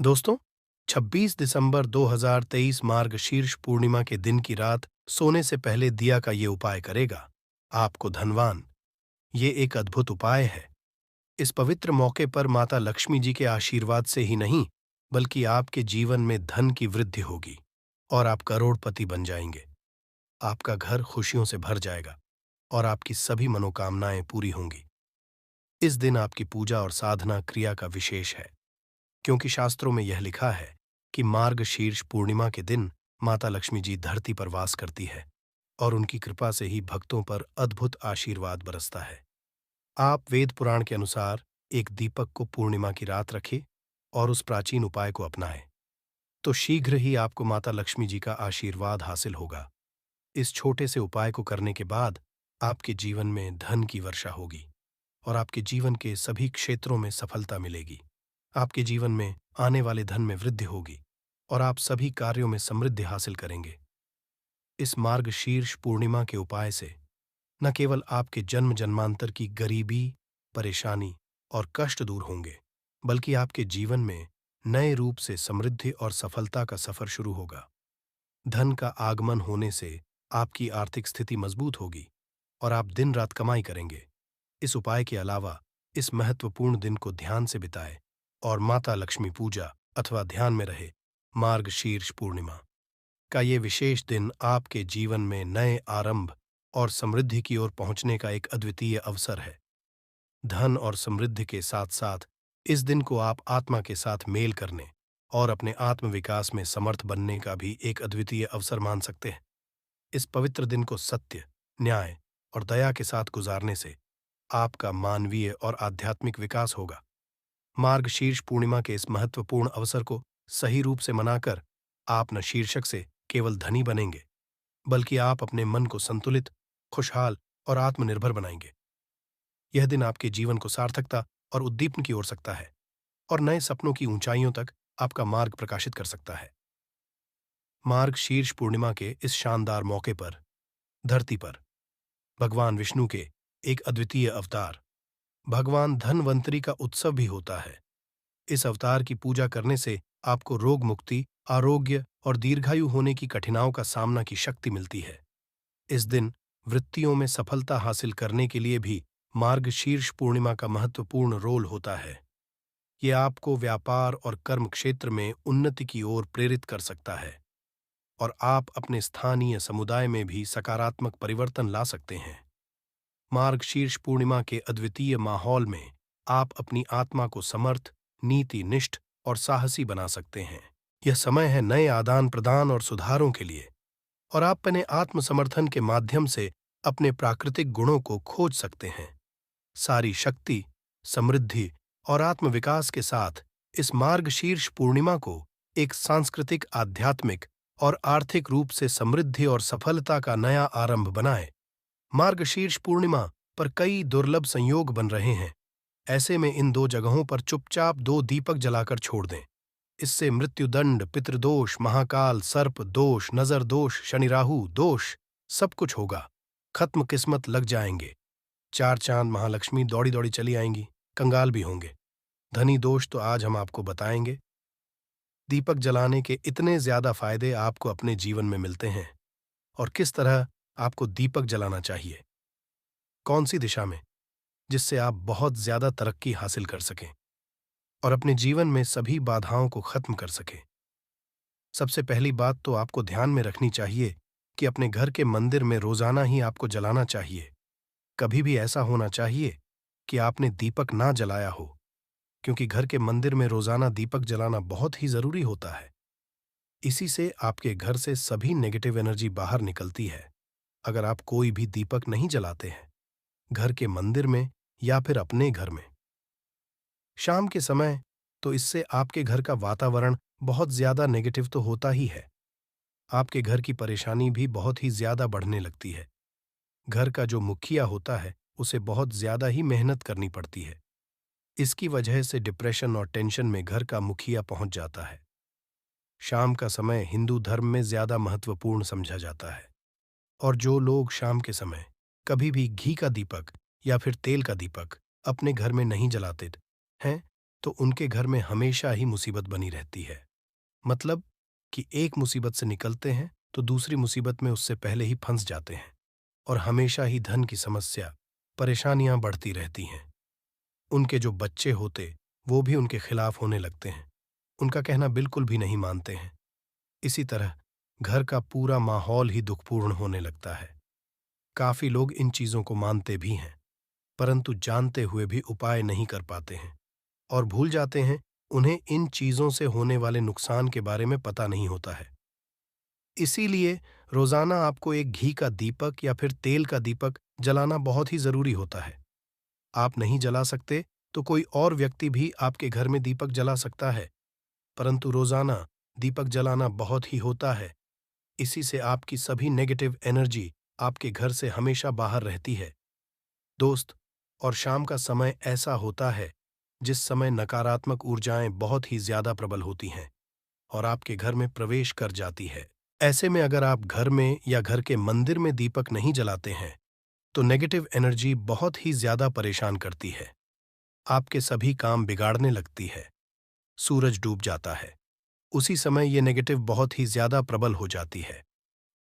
दोस्तों, 26 दिसंबर 2023 मार्गशीर्ष पूर्णिमा के दिन की रात सोने से पहले दिया का ये उपाय करेगा आपको धनवान। ये एक अद्भुत उपाय है। इस पवित्र मौके पर माता लक्ष्मी जी के आशीर्वाद से ही नहीं, बल्कि आपके जीवन में धन की वृद्धि होगी और आप करोड़पति बन जाएंगे। आपका घर खुशियों से भर जाएगा और आपकी सभी मनोकामनाएं पूरी होंगी। इस दिन आपकी पूजा और साधना क्रिया का विशेष है, क्योंकि शास्त्रों में यह लिखा है कि मार्गशीर्ष पूर्णिमा के दिन माता लक्ष्मी जी धरती पर वास करती है और उनकी कृपा से ही भक्तों पर अद्भुत आशीर्वाद बरसता है। आप वेद पुराण के अनुसार एक दीपक को पूर्णिमा की रात रखें और उस प्राचीन उपाय को अपनाएं, तो शीघ्र ही आपको माता लक्ष्मी जी का आशीर्वाद हासिल होगा। इस छोटे से उपाय को करने के बाद आपके जीवन में धन की वर्षा होगी और आपके जीवन के सभी क्षेत्रों में सफलता मिलेगी। आपके जीवन में आने वाले धन में वृद्धि होगी और आप सभी कार्यों में समृद्धि हासिल करेंगे। इस मार्गशीर्ष पूर्णिमा के उपाय से न केवल आपके जन्म जन्मांतर की गरीबी, परेशानी और कष्ट दूर होंगे, बल्कि आपके जीवन में नए रूप से समृद्धि और सफलता का सफर शुरू होगा। धन का आगमन होने से आपकी आर्थिक स्थिति मजबूत होगी और आप दिन रात कमाई करेंगे। इस उपाय के अलावा इस महत्वपूर्ण दिन को ध्यान से बिताएं और माता लक्ष्मी पूजा अथवा ध्यान में रहे। मार्गशीर्ष पूर्णिमा का ये विशेष दिन आपके जीवन में नए आरंभ और समृद्धि की ओर पहुंचने का एक अद्वितीय अवसर है। धन और समृद्धि के साथ साथ इस दिन को आप आत्मा के साथ मेल करने और अपने आत्म विकास में समर्थ बनने का भी एक अद्वितीय अवसर मान सकते हैं। इस पवित्र दिन को सत्य, न्याय और दया के साथ गुजारने से आपका मानवीय और आध्यात्मिक विकास होगा। मार्गशीर्ष पूर्णिमा के इस महत्वपूर्ण अवसर को सही रूप से मनाकर आप न शीर्षक से केवल धनी बनेंगे, बल्कि आप अपने मन को संतुलित, खुशहाल और आत्मनिर्भर बनाएंगे। यह दिन आपके जीवन को सार्थकता और उद्दीपन की ओर सकता है और नए सपनों की ऊंचाइयों तक आपका मार्ग प्रकाशित कर सकता है। मार्गशीर्ष पूर्णिमा के इस शानदार मौके पर धरती पर भगवान विष्णु के एक अद्वितीय अवतार भगवान धन्वंतरी का उत्सव भी होता है। इस अवतार की पूजा करने से आपको रोग मुक्ति, आरोग्य और दीर्घायु होने की कठिनाइयों का सामना की शक्ति मिलती है। इस दिन वृत्तियों में सफलता हासिल करने के लिए भी मार्गशीर्ष पूर्णिमा का महत्वपूर्ण रोल होता है। ये आपको व्यापार और कर्म क्षेत्र में उन्नति की ओर प्रेरित कर सकता है और आप अपने स्थानीय समुदाय में भी सकारात्मक परिवर्तन ला सकते हैं। मार्गशीर्ष पूर्णिमा के अद्वितीय माहौल में आप अपनी आत्मा को समर्थ, नीति निष्ठ और साहसी बना सकते हैं। यह समय है नए आदान प्रदान और सुधारों के लिए, और आप अपने आत्मसमर्थन के माध्यम से अपने प्राकृतिक गुणों को खोज सकते हैं। सारी शक्ति, समृद्धि और आत्मविकास के साथ इस मार्गशीर्ष पूर्णिमा को एक सांस्कृतिक, आध्यात्मिक और आर्थिक रूप से समृद्धि और सफलता का नया आरंभ बनाएं। मार्गशीर्ष पूर्णिमा पर कई दुर्लभ संयोग बन रहे हैं। ऐसे में इन दो जगहों पर चुपचाप 2 दीपक जलाकर छोड़ दें। इससे मृत्युदंड, पितृदोष, महाकाल, सर्प दोष, नजर दोष, शनि राहु दोष सब कुछ होगा। खत्म, किस्मत लग जाएंगे। 4 चांद महालक्ष्मी दौड़ी दौड़ी चली आएंगी, कंगाल भी होंगे। धनी दोष तो आज हम आपको बताएंगे। दीपक जलाने के इतने ज्यादा फायदे आपको अपने जीवन में मिलते हैं, और किस तरह आपको दीपक जलाना चाहिए, कौन सी दिशा में, जिससे आप बहुत ज्यादा तरक्की हासिल कर सकें और अपने जीवन में सभी बाधाओं को खत्म कर सकें। सबसे पहली बात तो आपको ध्यान में रखनी चाहिए कि अपने घर के मंदिर में रोजाना ही आपको जलाना चाहिए। कभी भी ऐसा होना चाहिए कि आपने दीपक ना जलाया हो, क्योंकि घर के मंदिर में रोजाना दीपक जलाना बहुत ही जरूरी होता है। इसी से आपके घर से सभी नेगेटिव एनर्जी बाहर निकलती है। अगर आप कोई भी दीपक नहीं जलाते हैं, घर के मंदिर में या फिर अपने घर में, शाम के समय, तो इससे आपके घर का वातावरण बहुत ज्यादा नेगेटिव तो होता ही है। आपके घर की परेशानी भी बहुत ही ज्यादा बढ़ने लगती है। घर का जो मुखिया होता है, उसे बहुत ज्यादा ही मेहनत करनी पड़ती है। इसकी वजह से डिप्रेशन और टेंशन में घर का मुखिया पहुंच जाता है। शाम का समय हिंदू धर्म में ज्यादा महत्वपूर्ण समझा जाता है, और जो लोग शाम के समय कभी भी घी का दीपक या फिर तेल का दीपक अपने घर में नहीं जलाते हैं, तो उनके घर में हमेशा ही मुसीबत बनी रहती है। मतलब कि एक मुसीबत से निकलते हैं तो दूसरी मुसीबत में उससे पहले ही फंस जाते हैं और हमेशा ही धन की समस्या, परेशानियां बढ़ती रहती हैं। उनके जो बच्चे होते वो भी उनके खिलाफ होने लगते हैं, उनका कहना बिल्कुल भी नहीं मानते हैं। इसी तरह घर का पूरा माहौल ही दुखपूर्ण होने लगता है। काफी लोग इन चीजों को मानते भी हैं, परंतु जानते हुए भी उपाय नहीं कर पाते हैं और भूल जाते हैं, उन्हें इन चीजों से होने वाले नुकसान के बारे में पता नहीं होता है। इसीलिए रोजाना आपको एक घी का दीपक या फिर तेल का दीपक जलाना बहुत ही जरूरी होता है। आप नहीं जला सकते तो कोई और व्यक्ति भी आपके घर में दीपक जला सकता है, परंतु रोजाना दीपक जलाना बहुत ही होता है। इसी से आपकी सभी नेगेटिव एनर्जी आपके घर से हमेशा बाहर रहती है। दोस्त, और शाम का समय ऐसा होता है जिस समय नकारात्मक ऊर्जाएं बहुत ही ज्यादा प्रबल होती हैं और आपके घर में प्रवेश कर जाती है। ऐसे में अगर आप घर में या घर के मंदिर में दीपक नहीं जलाते हैं तो नेगेटिव एनर्जी बहुत ही ज्यादा परेशान करती है, आपके सभी काम बिगाड़ने लगती है। सूरज डूब जाता है, उसी समय ये नेगेटिव बहुत ही ज्यादा प्रबल हो जाती है।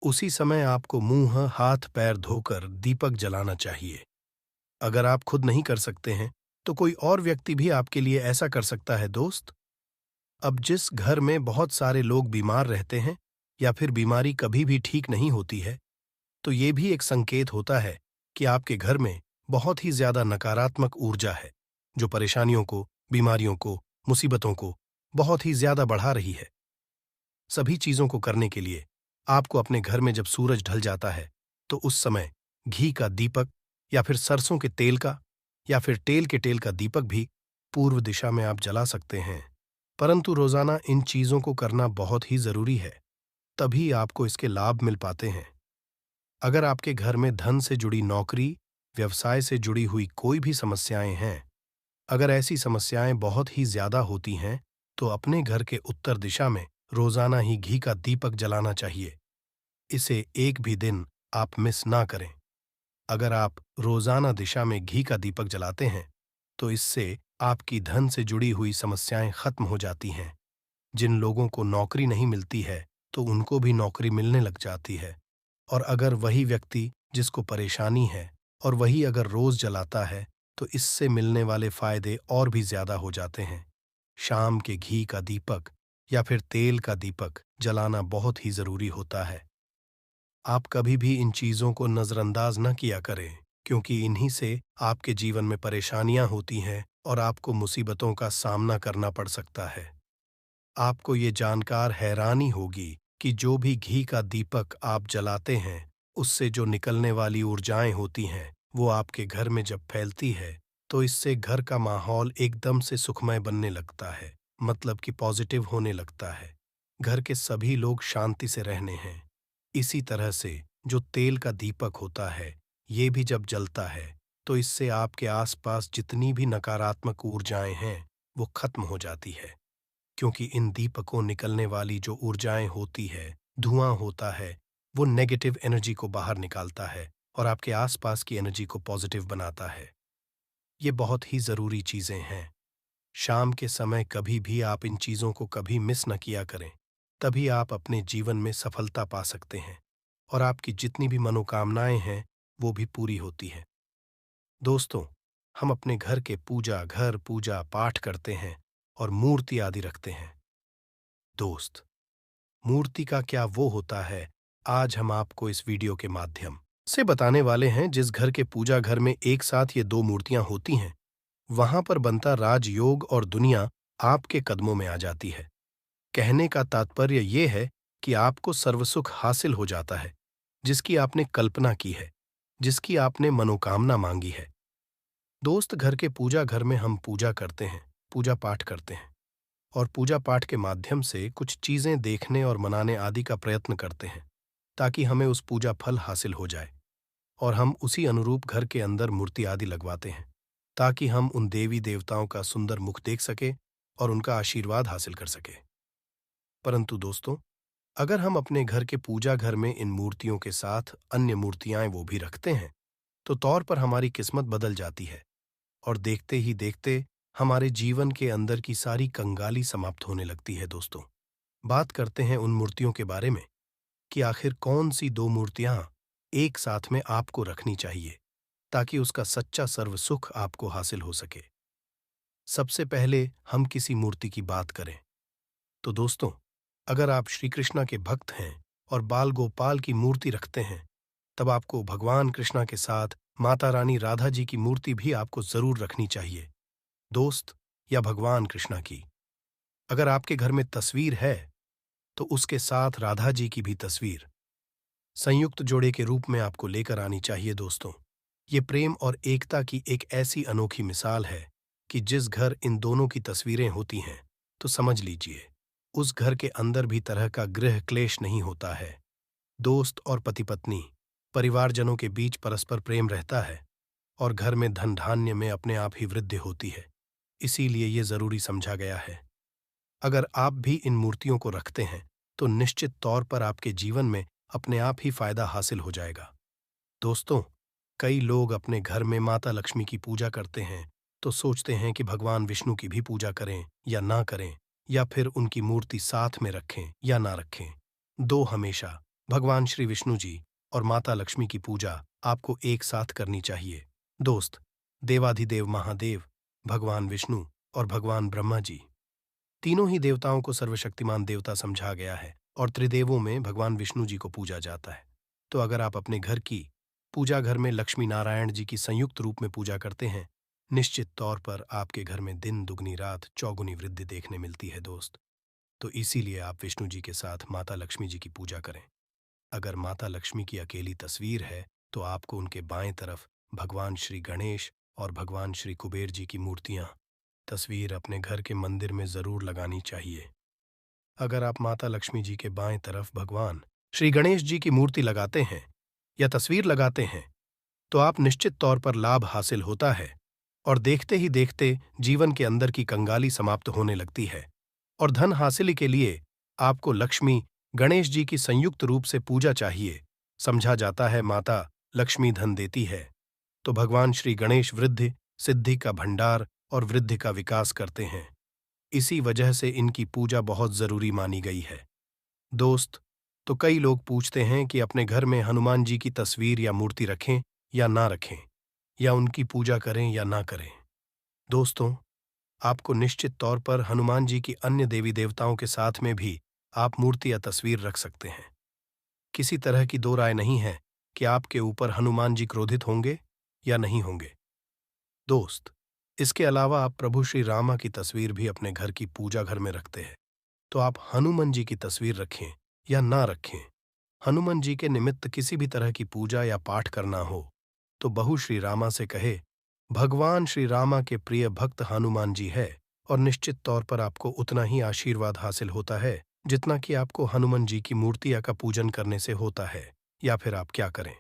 उसी समय आपको मुंह हाथ पैर धोकर दीपक जलाना चाहिए। अगर आप खुद नहीं कर सकते हैं तो कोई और व्यक्ति भी आपके लिए ऐसा कर सकता है। दोस्त, अब जिस घर में बहुत सारे लोग बीमार रहते हैं या फिर बीमारी कभी भी ठीक नहीं होती है, तो ये भी एक संकेत होता है कि आपके घर में बहुत ही ज्यादा नकारात्मक ऊर्जा है, जो परेशानियों को, बीमारियों को, मुसीबतों को बहुत ही ज्यादा बढ़ा रही है। सभी चीजों को करने के लिए आपको अपने घर में जब सूरज ढल जाता है तो उस समय घी का दीपक या फिर सरसों के तेल का या फिर तेल के तेल का दीपक भी पूर्व दिशा में आप जला सकते हैं। परंतु रोजाना इन चीजों को करना बहुत ही जरूरी है, तभी आपको इसके लाभ मिल पाते हैं। अगर आपके घर में धन से जुड़ी नौकरी, व्यवसाय से जुड़ी हुई कोई भी समस्याएं हैं, अगर ऐसी समस्याएं बहुत ही ज्यादा होती हैं, तो अपने घर के उत्तर दिशा में रोजाना ही घी का दीपक जलाना चाहिए। इसे एक भी दिन आप मिस ना करें। अगर आप रोजाना दिशा में घी का दीपक जलाते हैं, तो इससे आपकी धन से जुड़ी हुई समस्याएं खत्म हो जाती हैं। जिन लोगों को नौकरी नहीं मिलती है, तो उनको भी नौकरी मिलने लग जाती है। और अगर वही व्यक्ति जिसको परेशानी है और वही अगर रोज जलाता है, तो इससे मिलने वाले फायदे और भी ज्यादा हो जाते हैं। शाम के घी का दीपक या फिर तेल का दीपक जलाना बहुत ही जरूरी होता है। आप कभी भी इन चीजों को नजरअंदाज न किया करें, क्योंकि इन्हीं से आपके जीवन में परेशानियां होती हैं और आपको मुसीबतों का सामना करना पड़ सकता है। आपको ये जानकर हैरानी होगी कि जो भी घी का दीपक आप जलाते हैं, उससे जो निकलने वाली ऊर्जाएं होती हैं, वो आपके घर में जब फैलती है, तो इससे घर का माहौल एकदम से सुखमय बनने लगता है, मतलब कि पॉजिटिव होने लगता है। घर के सभी लोग शांति से रहने हैं। इसी तरह से जो तेल का दीपक होता है, ये भी जब जलता है, तो इससे आपके आसपास जितनी भी नकारात्मक ऊर्जाएं हैं, वो खत्म हो जाती है। क्योंकि इन दीपकों निकलने वाली जो ऊर्जाएं होती है, धुआं होता है, वो नेगेटिव एनर्जी को बाहर निकालता है और आपके आसपास की एनर्जी को पॉजिटिव बनाता है। ये बहुत ही जरूरी चीजें हैं। शाम के समय कभी भी आप इन चीजों को कभी मिस न किया करें, तभी आप अपने जीवन में सफलता पा सकते हैं और आपकी जितनी भी मनोकामनाएं हैं, वो भी पूरी होती हैं। दोस्तों, हम अपने घर पूजा पाठ करते हैं और मूर्ति आदि रखते हैं। दोस्त, मूर्ति का क्या वो होता है, आज हम आपको इस वीडियो के माध्यम से बताने वाले हैं। जिस घर के पूजा घर में एक साथ ये दो मूर्तियां होती हैं, वहां पर बनता राजयोग और दुनिया आपके कदमों में आ जाती है। कहने का तात्पर्य ये है कि आपको सर्वसुख हासिल हो जाता है, जिसकी आपने कल्पना की है, जिसकी आपने मनोकामना मांगी है। दोस्त, घर के पूजा घर में हम पूजा करते हैं, पूजा पाठ करते हैं और पूजा पाठ के माध्यम से कुछ चीजें देखने और मनाने आदि का प्रयत्न करते हैं, ताकि हमें उस पूजा फल हासिल हो जाए और हम उसी अनुरूप घर के अंदर मूर्ति आदि लगवाते हैं, ताकि हम उन देवी देवताओं का सुंदर मुख देख सके और उनका आशीर्वाद हासिल कर सके। परंतु दोस्तों, अगर हम अपने घर के पूजा घर में इन मूर्तियों के साथ अन्य मूर्तियां वो भी रखते हैं, तो तौर पर हमारी किस्मत बदल जाती है और देखते ही देखते हमारे जीवन के अंदर की सारी कंगाली समाप्त होने लगती है दोस्तों। बात करते हैं उन मूर्तियों के बारे में कि आखिर कौन सी दो मूर्तियां एक साथ में आपको रखनी चाहिए ताकि उसका सच्चा सर्व सुख आपको हासिल हो सके। सबसे पहले हम किसी मूर्ति की बात करें तो दोस्तों, अगर आप श्री कृष्णा के भक्त हैं और बाल गोपाल की मूर्ति रखते हैं, तब आपको भगवान कृष्णा के साथ माता रानी राधा जी की मूर्ति भी आपको जरूर रखनी चाहिए दोस्त। या भगवान कृष्णा की अगर आपके घर में तस्वीर है तो उसके साथ राधा जी की भी तस्वीर संयुक्त जोड़े के रूप में आपको लेकर आनी चाहिए दोस्तों। ये प्रेम और एकता की एक ऐसी अनोखी मिसाल है कि जिस घर इन दोनों की तस्वीरें होती हैं तो समझ लीजिए उस घर के अंदर भी तरह का गृह क्लेश नहीं होता है। दोस्त और पति पत्नी परिवारजनों के बीच परस्पर प्रेम रहता है और घर में धन धान्य में अपने आप ही वृद्धि होती है। इसीलिए ये जरूरी समझा गया है। अगर आप भी इन मूर्तियों को रखते हैं तो निश्चित तौर पर आपके जीवन में अपने आप ही फायदा हासिल हो जाएगा दोस्तों। कई लोग अपने घर में माता लक्ष्मी की पूजा करते हैं तो सोचते हैं कि भगवान विष्णु की भी पूजा करें या ना करें, या फिर उनकी मूर्ति साथ में रखें या ना रखें। दो हमेशा भगवान श्री विष्णु जी और माता लक्ष्मी की पूजा आपको एक साथ करनी चाहिए दोस्त। देवाधिदेव महादेव भगवान विष्णु और भगवान ब्रह्मा जी, तीनों ही देवताओं को सर्वशक्तिमान देवता समझा गया है और त्रिदेवों में भगवान विष्णु जी को पूजा जाता है। तो अगर आप अपने घर की पूजा घर में लक्ष्मी नारायण जी की संयुक्त रूप में पूजा करते हैं, निश्चित तौर पर आपके घर में दिन दुगनी रात चौगुनी वृद्धि देखने मिलती है दोस्त। तो इसीलिए आप विष्णु जी के साथ माता लक्ष्मी जी की पूजा करें। अगर माता लक्ष्मी की अकेली तस्वीर है तो आपको उनके बाएं तरफ भगवान श्री गणेश और भगवान श्री कुबेर जी की मूर्तियां तस्वीर अपने घर के मंदिर में जरूर लगानी चाहिए। अगर आप माता लक्ष्मी जी के बाएं तरफ भगवान श्री गणेश जी की मूर्ति लगाते हैं या तस्वीर लगाते हैं तो आप निश्चित तौर पर लाभ हासिल होता है और देखते ही देखते जीवन के अंदर की कंगाली समाप्त होने लगती है और धन हासिल के लिए आपको लक्ष्मी गणेश जी की संयुक्त रूप से पूजा चाहिए। समझा जाता है माता लक्ष्मी धन देती है तो भगवान श्री गणेश वृद्धि सिद्धि का भंडार और वृद्धि का विकास करते हैं। इसी वजह से इनकी पूजा बहुत जरूरी मानी गई है दोस्त। तो कई लोग पूछते हैं कि अपने घर में हनुमान जी की तस्वीर या मूर्ति रखें या ना रखें, या उनकी पूजा करें या ना करें। दोस्तों, आपको निश्चित तौर पर हनुमान जी की अन्य देवी देवताओं के साथ में भी आप मूर्ति या तस्वीर रख सकते हैं। किसी तरह की दो राय नहीं है कि आपके ऊपर हनुमान जी क्रोधित होंगे या नहीं होंगे दोस्त। इसके अलावा आप प्रभु श्री रामा की तस्वीर भी अपने घर की पूजा घर में रखते हैं तो आप हनुमान जी की तस्वीर रखें या ना रखें, हनुमान जी के निमित्त किसी भी तरह की पूजा या पाठ करना हो तो बहू श्री रामा से कहे भगवान श्री रामा के प्रिय भक्त हनुमान जी है, और निश्चित तौर पर आपको उतना ही आशीर्वाद हासिल होता है जितना कि आपको हनुमान जी की मूर्तियां का पूजन करने से होता है। या फिर आप क्या करें,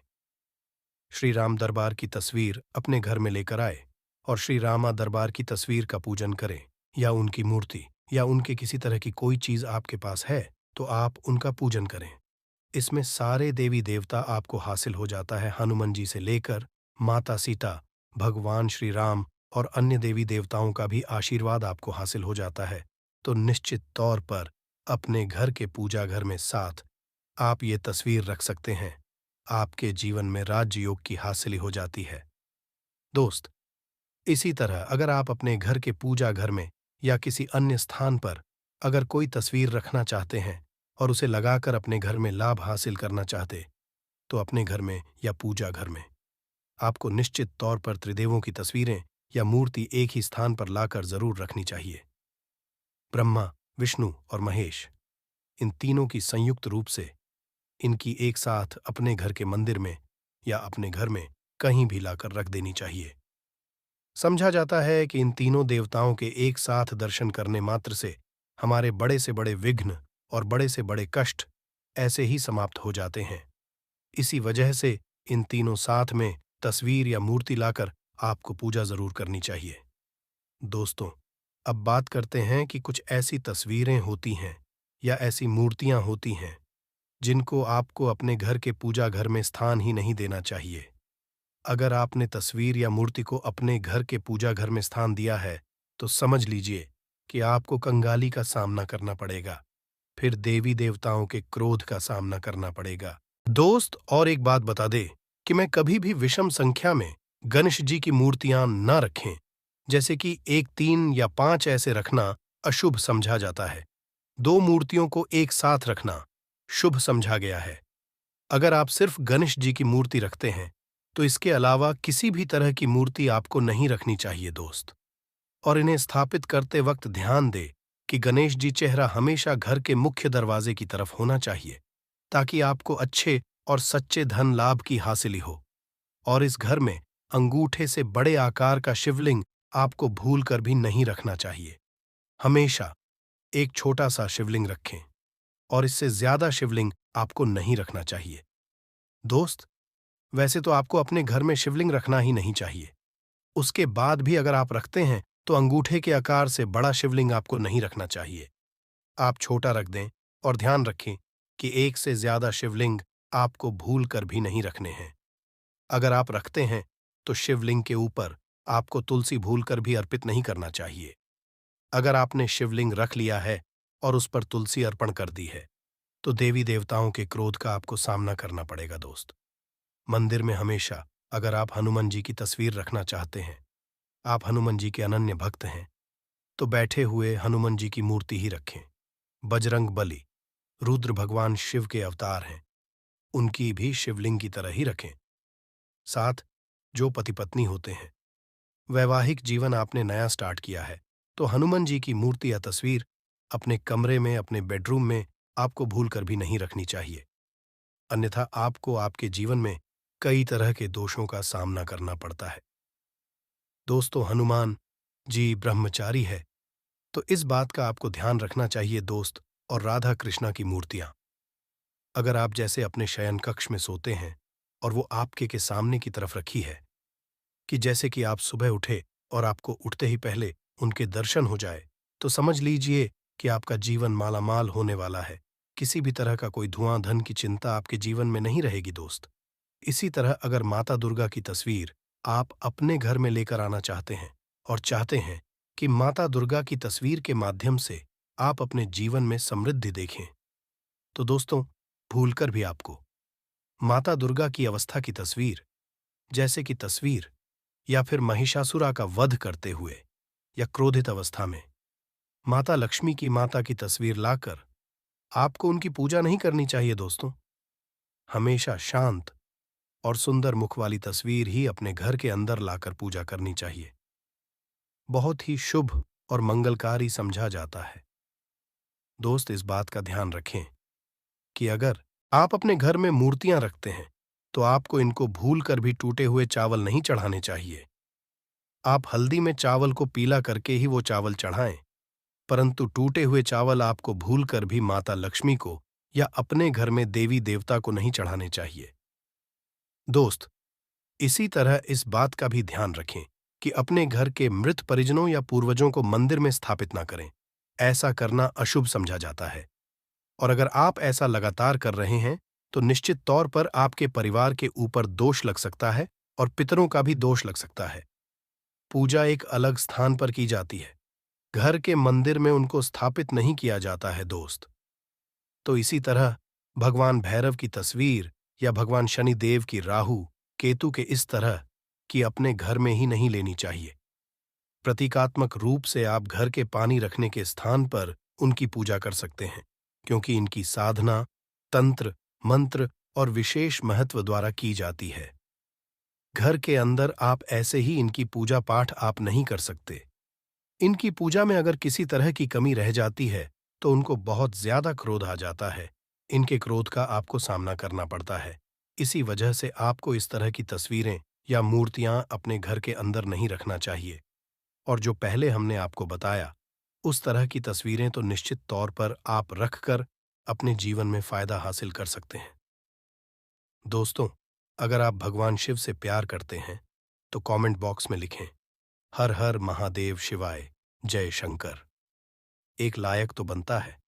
श्री राम दरबार की तस्वीर अपने घर में लेकर आए और श्री रामा दरबार की तस्वीर का पूजन करें, या उनकी मूर्ति या उनके किसी तरह की कोई चीज आपके पास है तो आप उनका पूजन करें। इसमें सारे देवी देवता आपको हासिल हो जाता है। हनुमान जी से लेकर माता सीता, भगवान श्री राम और अन्य देवी देवताओं का भी आशीर्वाद आपको हासिल हो जाता है। तो निश्चित तौर पर अपने घर के पूजा घर में साथ आप ये तस्वीर रख सकते हैं। आपके जीवन में राजयोग की हासिल हो जाती है दोस्त। इसी तरह अगर आप अपने घर के पूजा घर में या किसी अन्य स्थान पर अगर कोई तस्वीर रखना चाहते हैं और उसे लगाकर अपने घर में लाभ हासिल करना चाहते, तो अपने घर में या पूजा घर में आपको निश्चित तौर पर त्रिदेवों की तस्वीरें या मूर्ति एक ही स्थान पर लाकर जरूर रखनी चाहिए। ब्रह्मा, विष्णु और महेश, इन तीनों की संयुक्त रूप से इनकी एक साथ अपने घर के मंदिर में या अपने घर में कहीं भी लाकर रख देनी चाहिए। समझा जाता है कि इन तीनों देवताओं के एक साथ दर्शन करने मात्र से हमारे बड़े से बड़े विघ्न और बड़े से बड़े कष्ट ऐसे ही समाप्त हो जाते हैं। इसी वजह से इन तीनों साथ में तस्वीर या मूर्ति लाकर आपको पूजा जरूर करनी चाहिए। दोस्तों, अब बात करते हैं कि कुछ ऐसी तस्वीरें होती हैं या ऐसी मूर्तियां होती हैं जिनको आपको अपने घर के पूजा घर में स्थान ही नहीं देना चाहिए। अगर आपने तस्वीर या मूर्ति को अपने घर के पूजा घर में स्थान दिया है तो समझ लीजिए कि आपको कंगाली का सामना करना पड़ेगा, फिर देवी देवताओं के क्रोध का सामना करना पड़ेगा। दोस्त, और एक बात बता दे कि मैं कभी भी विषम संख्या में गणेश जी की मूर्तियां ना रखें, जैसे कि 1, 3 या 5 ऐसे रखना अशुभ समझा जाता है। 2 मूर्तियों को एक साथ रखना शुभ समझा गया है। अगर आप सिर्फ गणेश जी की मूर्ति रखते हैं, तो इसके अलावा किसी भी तरह की मूर्ति आपको नहीं रखनी चाहिए दोस्त। और इन्हें स्थापित करते वक्त ध्यान दे कि गणेश जी चेहरा हमेशा घर के मुख्य दरवाजे की तरफ होना चाहिए, ताकि आपको अच्छे और सच्चे धन लाभ की हासिली हो। और इस घर में अंगूठे से बड़े आकार का शिवलिंग आपको भूल कर भी नहीं रखना चाहिए। हमेशा एक छोटा सा शिवलिंग रखें, और इससे ज्यादा शिवलिंग आपको नहीं रखना चाहिए। दोस्त, वैसे तो आपको अपने घर में शिवलिंग रखना ही नहीं चाहिए। उसके बाद भी अगर आप रखते हैं तो अंगूठे के आकार से बड़ा शिवलिंग आपको नहीं रखना चाहिए। आप छोटा रख दें, और ध्यान रखें कि एक से ज्यादा शिवलिंग आपको भूल कर भी नहीं रखने हैं। अगर आप रखते हैं तो शिवलिंग के ऊपर आपको तुलसी भूल कर भी अर्पित नहीं करना चाहिए। अगर आपने शिवलिंग रख लिया है और उस पर तुलसी अर्पण कर दी है, तो देवी देवताओं के क्रोध का आपको सामना करना पड़ेगा दोस्त। मंदिर में हमेशा अगर आप हनुमान जी की तस्वीर रखना चाहते हैं, आप हनुमान जी के अनन्य भक्त हैं, तो बैठे हुए हनुमान जी की मूर्ति ही रखें। बजरंग बली रुद्र भगवान शिव के अवतार हैं, उनकी भी शिवलिंग की तरह ही रखें। साथ जो पति पत्नी होते हैं, वैवाहिक जीवन आपने नया स्टार्ट किया है, तो हनुमान जी की मूर्ति या तस्वीर अपने कमरे में, अपने बेडरूम में आपको भूल कर भी नहीं रखनी चाहिए। अन्यथा आपको आपके जीवन में कई तरह के दोषों का सामना करना पड़ता है। दोस्तों, हनुमान जी ब्रह्मचारी है, तो इस बात का आपको ध्यान रखना चाहिए दोस्त। और राधा कृष्णा की मूर्तियां, अगर आप जैसे अपने शयन कक्ष में सोते हैं और वो आपके के सामने की तरफ रखी है, कि जैसे कि आप सुबह उठे और आपको उठते ही पहले उनके दर्शन हो जाए, तो समझ लीजिए कि आपका जीवन मालामाल होने वाला है। किसी भी तरह का कोई धुआं धन की चिंता आपके जीवन में नहीं रहेगी दोस्त। इसी तरह अगर माता दुर्गा की तस्वीर आप अपने घर में लेकर आना चाहते हैं और चाहते हैं कि माता दुर्गा की तस्वीर के माध्यम से आप अपने जीवन में समृद्धि देखें, तो दोस्तों, भूलकर भी आपको माता दुर्गा की अवस्था की तस्वीर, जैसे कि तस्वीर या फिर महिषासुरा का वध करते हुए या क्रोधित अवस्था में माता लक्ष्मी की माता की तस्वीर लाकर आपको उनकी पूजा नहीं करनी चाहिए दोस्तों। हमेशा शांत और सुंदर मुख वाली तस्वीर ही अपने घर के अंदर लाकर पूजा करनी चाहिए। बहुत ही शुभ और मंगलकारी समझा जाता है। दोस्त, इस बात का ध्यान रखें कि अगर आप अपने घर में मूर्तियां रखते हैं, तो आपको इनको भूल कर भी टूटे हुए चावल नहीं चढ़ाने चाहिए। आप हल्दी में चावल को पीला करके ही वो चावल चढ़ाएं, परंतु टूटे हुए चावल आपको भूल कर भी माता लक्ष्मी को या अपने घर में देवी देवता को नहीं चढ़ाने चाहिए। दोस्त, इसी तरह इस बात का भी ध्यान रखें कि अपने घर के मृत परिजनों या पूर्वजों को मंदिर में स्थापित ना करें। ऐसा करना अशुभ समझा जाता है, और अगर आप ऐसा लगातार कर रहे हैं, तो निश्चित तौर पर आपके परिवार के ऊपर दोष लग सकता है और पितरों का भी दोष लग सकता है। पूजा एक अलग स्थान पर की जाती है, घर के मंदिर में उनको स्थापित नहीं किया जाता है दोस्त। तो इसी तरह भगवान भैरव की तस्वीर या भगवान शनि देव की राहु केतु के इस तरह की अपने घर में ही नहीं लेनी चाहिए। प्रतीकात्मक रूप से आप घर के पानी रखने के स्थान पर उनकी पूजा कर सकते हैं, क्योंकि इनकी साधना तंत्र, मंत्र और विशेष महत्व द्वारा की जाती है। घर के अंदर आप ऐसे ही इनकी पूजा पाठ आप नहीं कर सकते। इनकी पूजा में अगर किसी तरह की कमी रह जाती है, तो उनको बहुत ज्यादा क्रोध आ जाता है। इनके क्रोध का आपको सामना करना पड़ता है। इसी वजह से आपको इस तरह की तस्वीरें या मूर्तियां अपने घर के अंदर नहीं रखना चाहिए। और जो पहले हमने आपको बताया, उस तरह की तस्वीरें तो निश्चित तौर पर आप रखकर अपने जीवन में फायदा हासिल कर सकते हैं। दोस्तों, अगर आप भगवान शिव से प्यार करते हैं, तो कमेंट बॉक्स में लिखें, हर हर महादेव शिवाय, जय शंकर। एक लायक तो बनता है।